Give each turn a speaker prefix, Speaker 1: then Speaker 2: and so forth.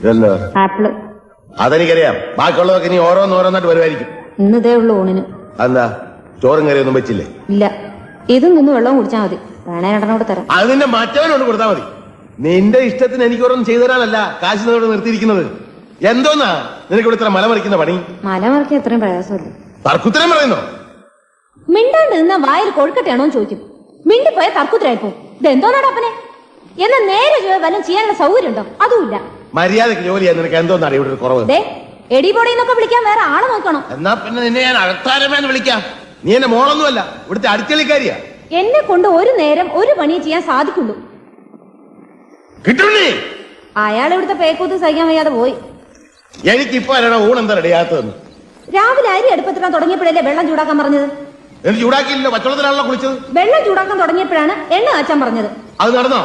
Speaker 1: Apple.
Speaker 2: അതെനിക്കറിയാം. ബാക്കിയുള്ളതൊക്കെ ഇനി ഓരോന്നോരോന്നായിട്ട് വരുമായിരിക്കും.
Speaker 1: ഇന്ന് ഇതേ ഉള്ളു ഊണിന്.
Speaker 2: എന്താ ചോറും കറിയൊന്നും വെച്ചില്ലേ?
Speaker 1: ഇല്ല, ഇതും നിന്ന് വെള്ളം കുടിച്ചാൽ മതി. വേണേ രണ്ടെണ്ണോട് തരാം.
Speaker 2: അത് നിന്റെ മറ്റവനോട് കൊടുത്താൽ മതി. നിന്റെ ഇഷ്ടത്തിന് എനിക്കോരോന്നും ചെയ്തു തരാനല്ല കാശിനോട് നിർത്തിയിരിക്കുന്നത്. എന്തോന്നാ നിനക്ക് ഇവിടെ ഇത്ര മലമറിക്കുന്ന പണി?
Speaker 1: മലമറിക്കാൻ ഇത്രയും പ്രയാസമല്ല.
Speaker 2: തർക്കുത്തരം പറയുന്നോ?
Speaker 1: മിണ്ടാണ്ട് നിന്നാ വായിൽ കൊഴുക്കട്ടെയാണോ ചോദിക്കും. മിണ്ടിപ്പോയ തർക്കുത്തരായിപ്പോ. ഇതെന്തോന്നാടാ അപ്പനെ? എന്നാ നേരെ വല്ലതും ചെയ്യാനുള്ള സൗകര്യം ഉണ്ടോ? അതുമില്ല.
Speaker 2: മര്യാദക്ക് ജോലി ചെയ്യാൻ നിനക്ക് എന്തോന്നാണ് ഇവിടെ ഒരു കുറവ്?
Speaker 1: എടിപൊടിന്നൊക്കെ വിളിക്കാൻ വേറെ ആളെ നോക്കണം.
Speaker 2: എന്നാ പിന്നെ നിന്നെ ഞാൻ അഴത്താരമേന്ന് വിളിക്കാം. നീ എന്റെ മോളൊന്നുമല്ല, ഇവിടുത്തെ അടുക്കളിക്കാരിയാ.
Speaker 1: എന്നെ കൊണ്ട് ഒരു നേരം ഒരു പണി ചെയ്യാൻ സാധിക്കുള്ളൂ.
Speaker 2: കിട്ടുണ്ണി,
Speaker 1: അയാൾ ഇവിടുത്തെ പേക്കൂത്ത് സഹിക്കാൻ വയ്യാതെ പോയി.
Speaker 2: എനിക്കിപ്പോ ആരാണ് ഊണെന്താ റെഡിയാത്തതെന്ന്?
Speaker 1: രാവിലെ അരി അടുപ്പത്തിടാൻ തുടങ്ങിയപ്പോഴല്ലേ വെള്ളം ചൂടാക്കാൻ പറഞ്ഞത്?
Speaker 2: എനിക്ക് ചൂടാക്കിയില്ലല്ലോ, പച്ചവെള്ളത്തിലാണല്ലോ കുളിച്ചത്.
Speaker 1: വെള്ളം ചൂടാക്കാൻ തുടങ്ങിയപ്പോഴാണ് എണ്ണ കാച്ചാൻ പറഞ്ഞത്.
Speaker 2: അത് നടന്നോ?